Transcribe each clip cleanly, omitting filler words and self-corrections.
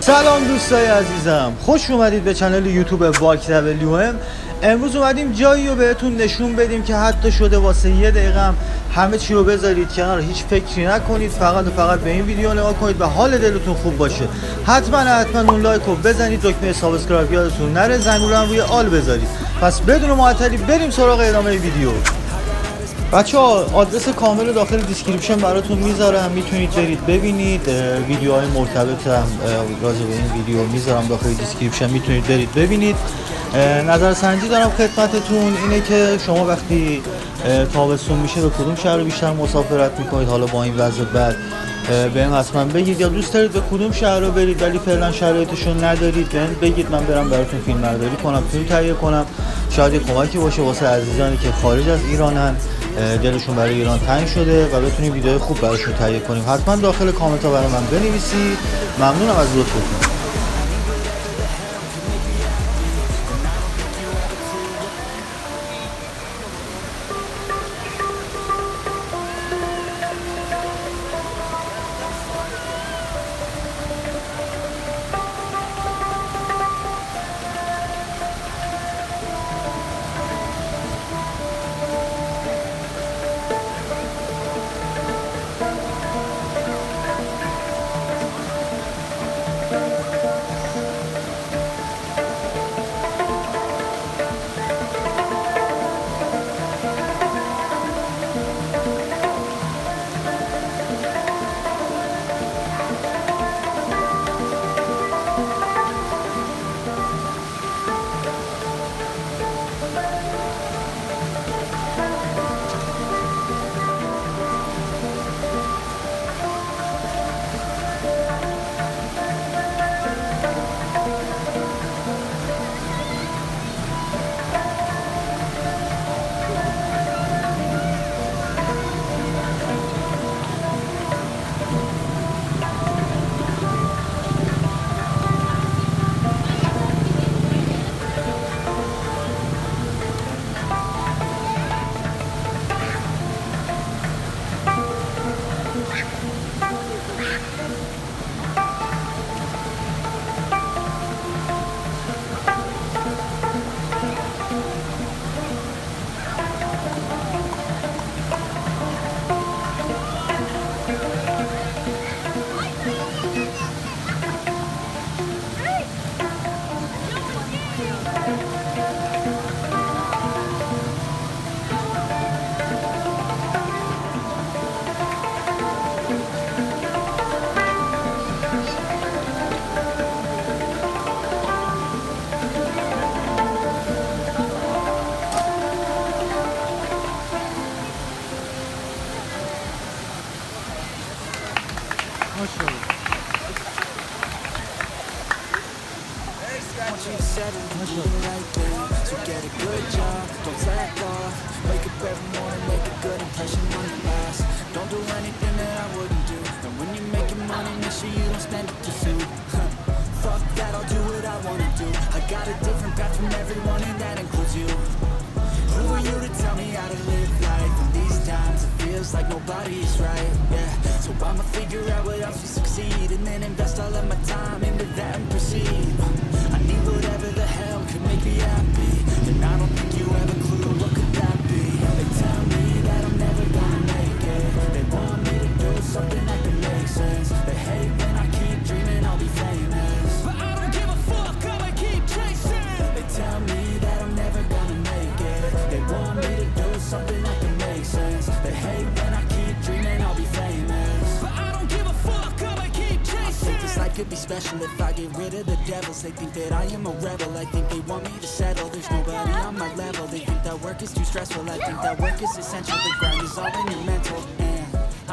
سلام دوستای عزیزم، خوش اومدید به کانال یوتیوب vllo. امروز اومدیم جایی رو بهتون نشون بدیم که حتی شده واسه یه دقیقه هم همه چی رو بذارید کنار، هیچ فکری نکنید، فقط و فقط به این ویدیو نگاه کنید و حال دلتون خوب باشه. حتما اون لایک رو بزنید، دکمه سابسکرایب یادتون نره، زنگوله هم روی آل بذارید. پس بدون معطلی بریم سراغ ادامه ویدیو. بچه‌ها آدرس کامل داخل دیسکریپشن براتون میذارم، میتونید برید ببینید. ویدیوهای مرتبط هم راجع به این ویدیو میذارم داخل دیسکریپشن، میتونید برید ببینید. نظرسنجی دارم خدمتتون، اینه که شما وقتی تابستون میشه به کدوم شهر بیشتر مسافرت میکنید؟ حالا با این وضع بعد بهم حتما بگید، یا دوست دارید به کدوم شهر رو برید ولی فعلا شرایطشون ندارید بهم بگید، من برم براتون فیلم برداری کنم، فیلم تهیه کنم، شاید یه کمکی باشه واسه عزیزانی که خارج از ایرانن، دلشون برای ایران تنگ شده و بتونیم ویدیوهای خوب براشون تهیه کنیم. حتما داخل کامنت ها برای من بنویسید. ممنونم از لطفتون. So get a good job, don't slack off. Wake up every morning, make a good impression on the boss. Don't do anything that I wouldn't do. And when you're making money, make sure you don't spend it too soon. Fuck that, I'll do what I wanna do. I got a different path from everyone and that includes you. Who are you to tell me how to live life? In these times it feels like nobody's right, yeah. So I'ma figure out what else will succeed, and then invest all of my time into that and proceed. I need whatever the hell could make me happy, and I don't think you have a clue what could that be. They tell me that I'm never gonna make it. They want me to do something that can make sense. They hate when I keep dreaming I'll be famous, but I don't give a fuck, I'ma keep chasing. They tell me that I'm never gonna make it. They want me to do something that can make sense. They hate when I keep dreaming I'll be famous, but I don't give a fuck, I'ma keep chasing. I think this life could be special if I get rid of the devils. They think that I am a rebel, I think they want me to settle. There's nobody on my level. They think that work is too stressful, I think that work is essential. The grind is all in your mental, and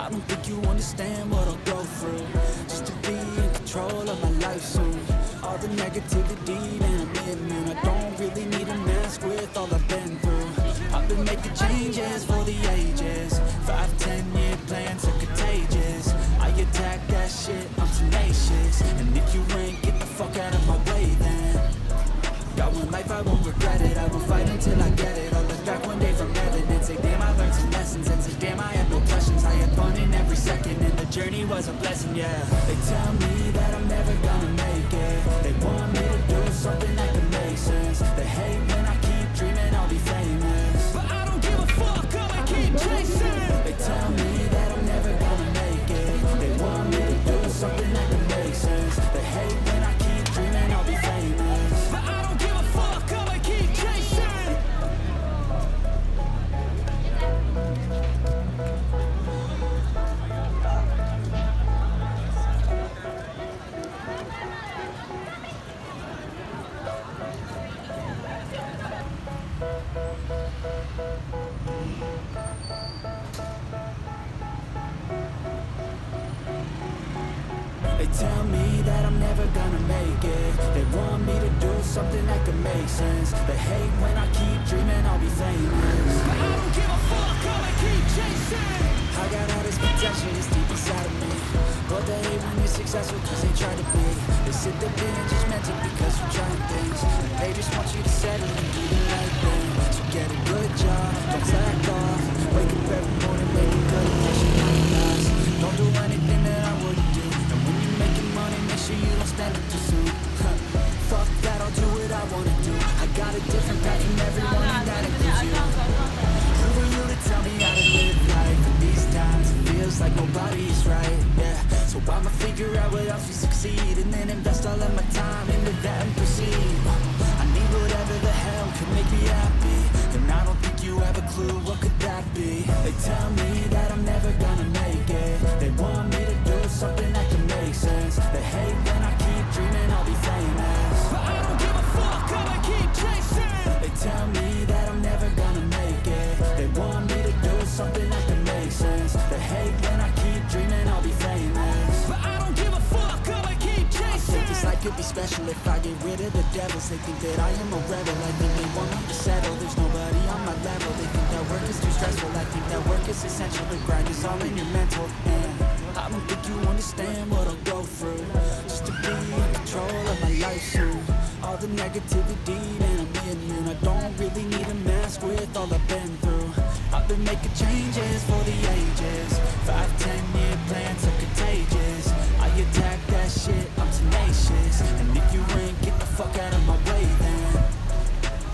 I don't think you understand what I'll go through just to be in control of my life soon. All the negativity that I'm in, man, I don't really need a mask with all I've been through. I've been making changes for the ages. 5-10 year plans are contagious. I attack that shit, I'm tenacious. And if you ain't, get the fuck out of my way then. Got one life, I won't regret it. I will fight until I get it. I'll look back one day from heaven and say, damn, I learned some lessons. And say, damn, I had no questions. I had fun in every second, and the journey was a blessing, yeah. They tell me that I'm never gonna make They tell me that I'm never gonna make it. They want me to do something that could make sense. They hate when I keep dreaming I'll be famous, but I don't give a fuck, I'ma keep chasing. I got all this potential that's deep inside of me, but they hate when you're successful cause they try to be. They sit there being judgmental because you're trying things, and they just want you to settle and do the right thing. So get a good job, don't slack off. Wake up every morning, make a good impression on the past. Don't do anything that I wouldn't do, and when you're making money, make sure you don't spend it too soon. Fuck that, I'll do what I wanna do. I got a different path from everyone, and that includes you. Who are you to tell me how to live life? In these times, it feels like nobody's right, yeah. So I'ma figure out what else we succeed, and then invest all of my time into that and proceed. I need whatever the hell could make me happy, and I don't think you have a clue what could that be. They tell me that I'm never gonna make it. They want me to do something that can make sense. They hate when I keep dreaming I'll be famous, but I don't give a fuck, I'ma keep chasing. They tell me that I'm never gonna make it. They want me to do something that can make sense. They hate when I keep dreaming I'll be famous, but I don't give a fuck, I'ma keep chasing. I think this life could be special if I get rid of the devils. They think that I am a rebel, I think they want me to settle. There's nobody on my level. They think that work is too stressful, I think that work is essential. The grind is all in your mental, and I don't think you understand what I'll go through just to be in control of my life soon. All the negativity, man, I'm immune. I don't really need a mask with all I've been through. I've been making changes for the ages. 5-10 year plans are contagious. I attack that shit, I'm tenacious. And if you ain't, get the fuck out of my way then.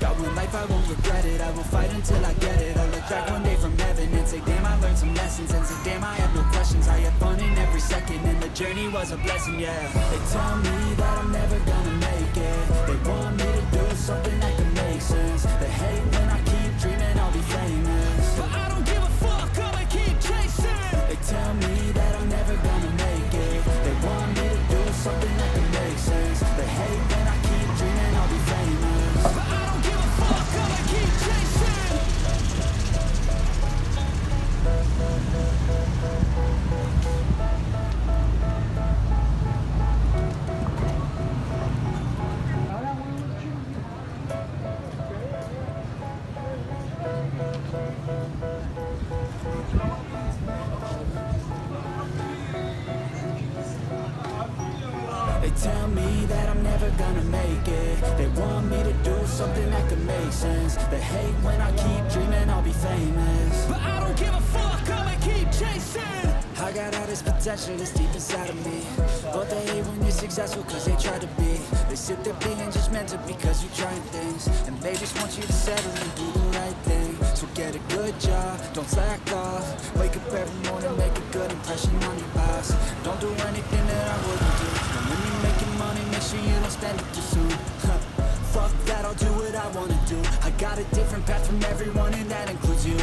Got one life, I won't regret it. I will fight until I get it. I'll look back one day from heaven and say, damn, I learned some lessons. And say, damn, I have no questions. I had fun in every second, and the journey was a blessing, yeah. They tell me that I'm never gonna make it. They want me to do something that can make sense. They hate when I keep dreaming I'll be famous, but I don't give a fuck, I'ma keep chasing. They tell me that I'm never gonna make it. They want me to do something that can make sense. They hate when I keep dreaming I'll be famous, but I don't give a fuck, I'ma keep chasing. They tell me that I'm never gonna make it. They want me to do something that can make sense. They hate when I keep dreaming I'll be famous, but I don't give a fuck, I'ma keep chasing. I got all this potential that's deep inside of me, but they hate when you're successful cause they try to be. They sit there being judgmental because you're trying things, and they just want you to settle and do the right thing. So get a good job, don't slack off. Wake up every morning, make a good impression on your boss. Don't do anything that I wouldn't do, and when you're making money, make sure you don't spend it too soon. Fuck that, I'll do what I wanna do. I got a different path from everyone, and that includes you.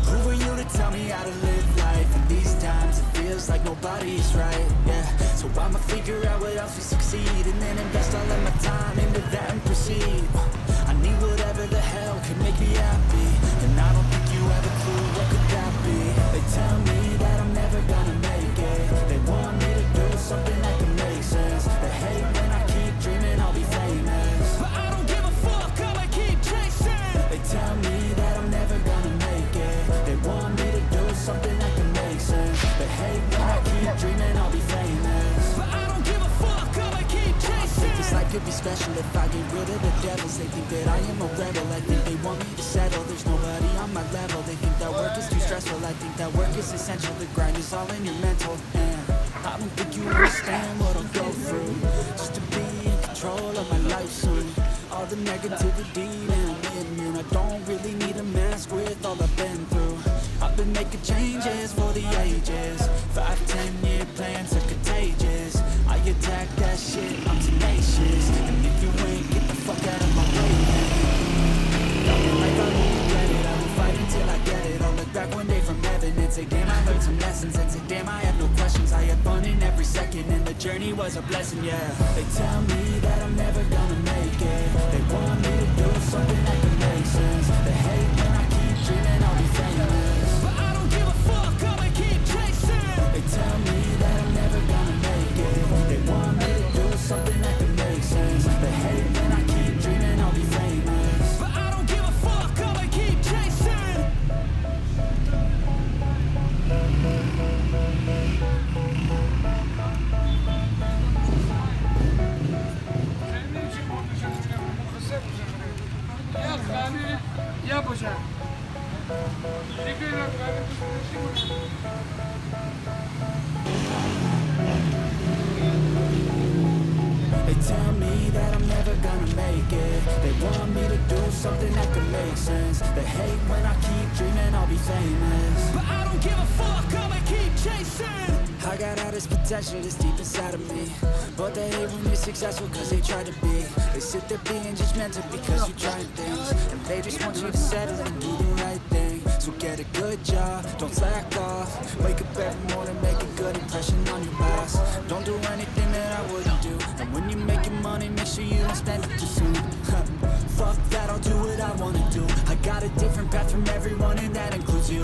Who are you to tell me how to live life? In these times, it feels like nobody's right, yeah. So I'ma figure out what else we succeed, and then invest all of my time into that and proceed. I need whatever the hell can make me happy, and I don't think you have a clue what could that be. They tell me that I'm never gonna make it. They want me to do something that can make sense. They hate when I keep dreaming I'll be famous, but I don't give a fuck, I'ma keep chasing. They tell me that I'm never gonna make it. They want me to do something that can make sense. They hate when I keep dreaming I'll be famous, but I don't give a fuck, I'ma keep chasing. I think this life could be special if I get rid of the devils. They think that I am a rebel, I think they want me to settle. There's nobody on my level. They think that work is too stressful, I think that work is essential. The grind is all in your mental, and I don't think you understand what I'll go through just to be in control of my life soon. All the negativity, man, I'm immune. I don't really need a mask with all I've been through. I've been making changes for the ages. 5-10 year plans are contagious. I attack that shit, I'm tenacious. And if you ain't, get the fuck out of my way, man. Like I won't regret it, I will fight until I get it. I'll look back one day from heaven and say, damn, I learned some lessons. And say, damn, I have no questions. I had fun in every second, and the journey was a blessing, yeah. They tell me that I'm never gonna make it. They want me to do something that can make sense. They hate when I keep dreaming I'll be famous, but I don't give a fuck, I'ma keep chasing. They tell me that I'm never gonna make it. یا باشه دیگه They tell me that I'm never gonna make it. They want me to do something that could make sense. They hate when I keep dreaming I'll be famous, but I don't give a fuck, I'ma keep chasing. I got all this potential that's deep inside of me, but they hate when you're successful cause they try to be. They sit there being judgmental because you're trying things, and they just want you to settle and do the right thing. So get a good job, don't slack off. Wake up every morning, make a good impression on your boss. Don't do anything that I wouldn't do, and when you're making money, make sure you don't spend it too soon. Fuck that, I'll do what I wanna do. I got a different path from everyone and that includes you.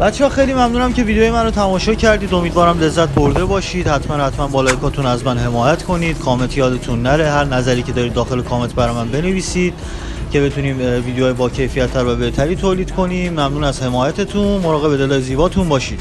بچه‌ها خیلی ممنونم که ویدیوی من رو تماشا کردید. امیدوارم لذت برده باشید. حتما با لایکاتون از من حمایت کنید. کامنت یادتون نره. هر نظری که دارید داخل کامنت برای من بنویسید که بتونیم ویدیوهای با کیفیت‌تر و بهتری تولید کنیم. ممنون از حمایتتون. مراقب دلای زیباتون باشید.